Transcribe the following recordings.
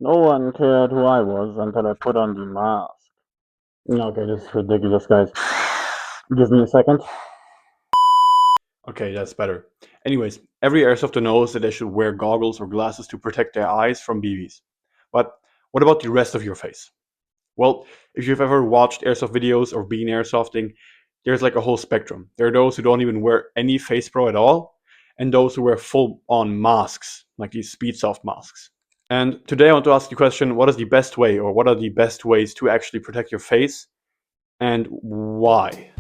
No one cared who I was until I put on the mask. Okay, this is ridiculous, guys. Give me a second. Okay, that's better. Anyways, every airsofter knows that they should wear goggles or glasses to protect their eyes from BBs. But what about the rest of your face? Well, if you've ever watched airsoft videos or been airsofting, there's like a whole spectrum. There are those who don't even wear any face pro at all, and those who wear full on masks, like these Speedsoft masks. And today I want to ask the question, what is the best way, or what are the best ways to actually protect your face, and why?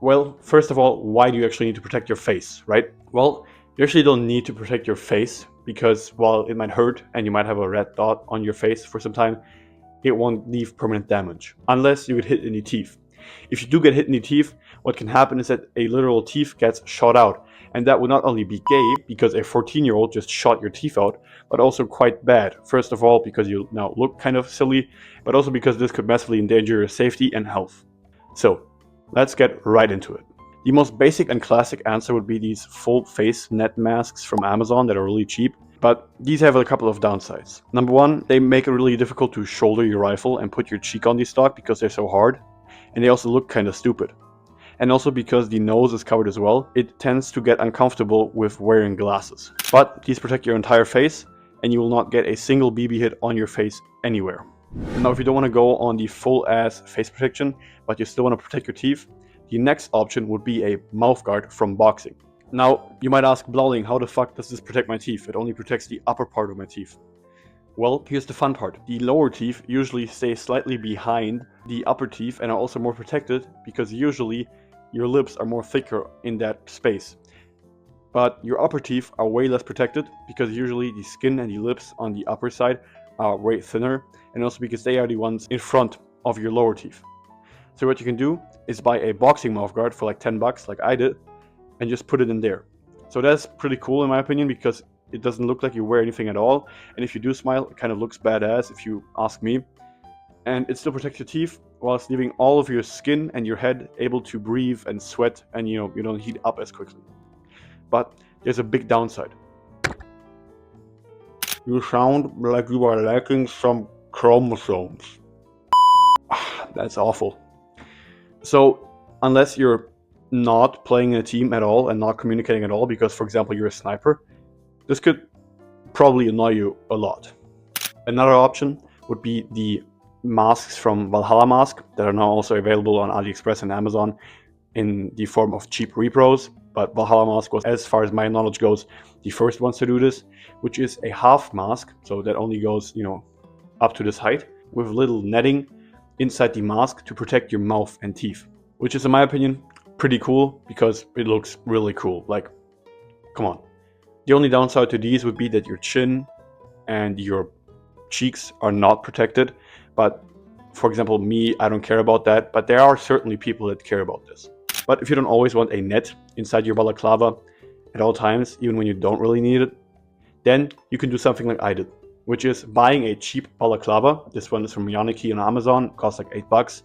Well, first of all, why do you actually need to protect your face, right? Well, you actually don't need to protect your face because while it might hurt and you might have a red dot on your face for some time, it won't leave permanent damage unless you get hit in the teeth. If you do get hit in the teeth, what can happen is that a literal teeth gets shot out, and that would not only be gay because a 14-year-old just shot your teeth out, but also quite bad. First of all, because you now look kind of silly, but also because this could massively endanger your safety and health. So, let's get right into it. The most basic and classic answer would be these full face net masks from Amazon that are really cheap, but these have a couple of downsides. Number one, they make it really difficult to shoulder your rifle and put your cheek on the stock because they're so hard, and they also look kind of stupid. And also because the nose is covered as well, it tends to get uncomfortable with wearing glasses. But these protect your entire face, and you will not get a single BB hit on your face anywhere. Now, if you don't want to go on the full ass face protection, but you still want to protect your teeth, the next option would be a mouth guard from boxing. Now, you might ask, Blowling, how the fuck does this protect my teeth? It only protects the upper part of my teeth. Well, here's the fun part. The lower teeth usually stay slightly behind the upper teeth and are also more protected because usually your lips are more thicker in that space. But your upper teeth are way less protected because usually the skin and the lips on the upper side are way thinner, and also because they are the ones in front of your lower teeth. So what you can do is buy a boxing mouth guard for like $10 like I did and just put it in there. So that's pretty cool in my opinion because it doesn't look like you wear anything at all, and if you do smile, it kind of looks badass if you ask me. And it still protects your teeth whilst leaving all of your skin and your head able to breathe and sweat, and you don't heat up as quickly. But there's a big downside. You sound like you are lacking some chromosomes. That's awful. So, unless you're not playing in a team at all and not communicating at all, because, for example, you're a sniper, this could probably annoy you a lot. Another option would be the masks from Valhalla Mask that are now also available on AliExpress and Amazon in the form of cheap repros. But Valhalla Mask was, as far as my knowledge goes, the first ones to do this, which is a half mask, so that only goes, up to this height, with little netting inside the mask to protect your mouth and teeth, which is, in my opinion, pretty cool because it looks really cool. Like, come on. The only downside to these would be that your chin and your cheeks are not protected, but for example, me, I don't care about that, but there are certainly people that care about this. But if you don't always want a net inside your balaclava at all times, even when you don't really need it, then you can do something like I did, which is buying a cheap balaclava. This one is from Yaniki on Amazon, costs like $8.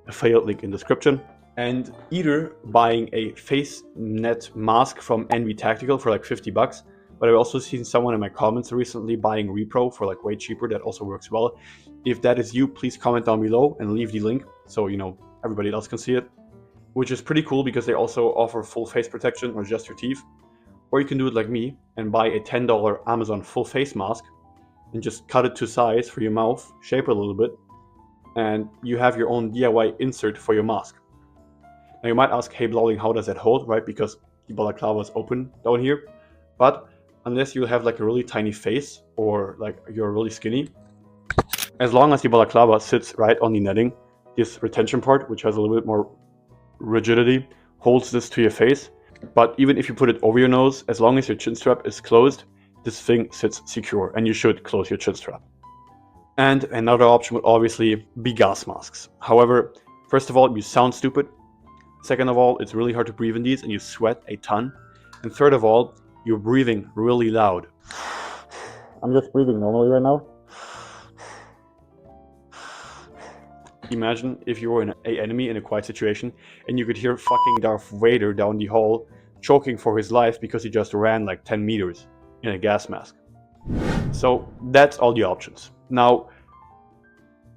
Affiliate link in description. And either buying a face net mask from NV Tactical for like $50. But I've also seen someone in my comments recently buying Repro for like way cheaper. That also works well. If that is you, please comment down below and leave the link so everybody else can see it. Which is pretty cool because they also offer full face protection or just your teeth. Or you can do it like me and buy a $10 Amazon full face mask and just cut it to size for your mouth, shape it a little bit, and you have your own DIY insert for your mask. Now you might ask, hey Blowling, how does that hold, right? Because the balaclava is open down here. But unless you have like a really tiny face or like you're really skinny, as long as the balaclava sits right on the netting, this retention part, which has a little bit more rigidity, holds this to your face. But even if you put it over your nose, as long as your chin strap is closed, this thing sits secure, and you should close your chin strap. And another option would obviously be gas masks. However, first of all, you sound stupid. Second of all, it's really hard to breathe in these and you sweat a ton. And third of all, you're breathing really loud. I'm just breathing normally right now. Imagine if you were in an enemy in a quiet situation and you could hear fucking Darth Vader down the hall choking for his life because he just ran like 10 meters in a gas mask. So that's all the options. Now,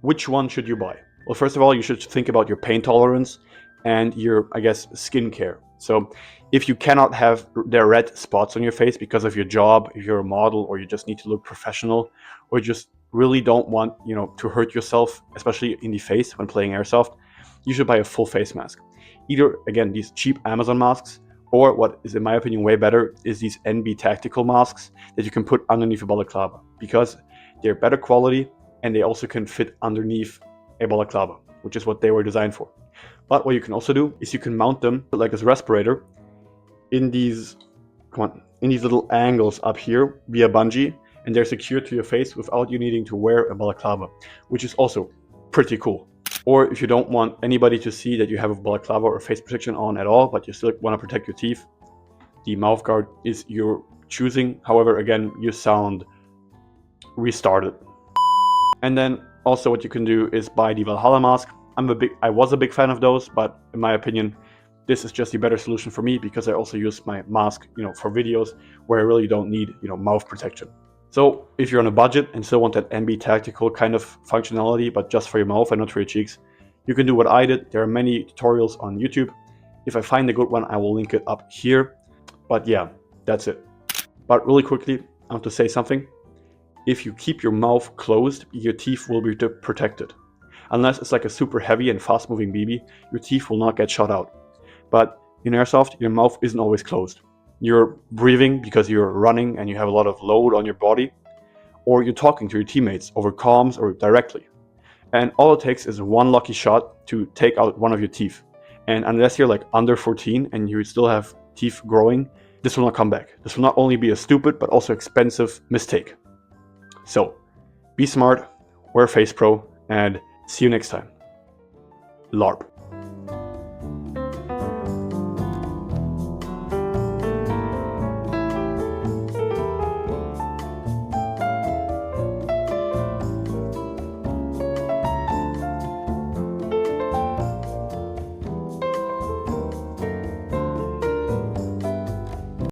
which one should you buy? Well, first of all, you should think about your pain tolerance and your, I guess, skincare. So if you cannot have the red spots on your face because of your job, if you're a model, or you just need to look professional, or you just really don't want, to hurt yourself, especially in the face when playing Airsoft, you should buy a full face mask. Either, again, these cheap Amazon masks, or what is, in my opinion, way better is these NB tactical masks that you can put underneath a balaclava, because they're better quality and they also can fit underneath a balaclava, which is what they were designed for. But what you can also do is you can mount them like this respirator in these little angles up here via bungee, and they're secured to your face without you needing to wear a balaclava, which is also pretty cool. Or if you don't want anybody to see that you have a balaclava or face protection on at all, but you still want to protect your teeth, the Mouthguard is your choosing. However, again, you sound restarted. And then also what you can do is buy the Valhalla Mask. I was a big fan of those, but in my opinion, this is just the better solution for me, because I also use my mask, for videos where I really don't need, mouth protection. So if you're on a budget and still want that NB tactical kind of functionality, but just for your mouth and not for your cheeks, you can do what I did. There are many tutorials on YouTube. If I find a good one, I will link it up here. But yeah, that's it. But really quickly, I want to say something. If you keep your mouth closed, your teeth will be protected. Unless it's like a super heavy and fast moving BB, your teeth will not get shot out. But in Airsoft, your mouth isn't always closed. You're breathing because you're running and you have a lot of load on your body, or you're talking to your teammates over comms or directly. And all it takes is one lucky shot to take out one of your teeth. And unless you're like under 14 and you still have teeth growing, this will not come back. This will not only be a stupid, but also expensive mistake. So, be smart, wear Face Pro, and see you next time. LARP.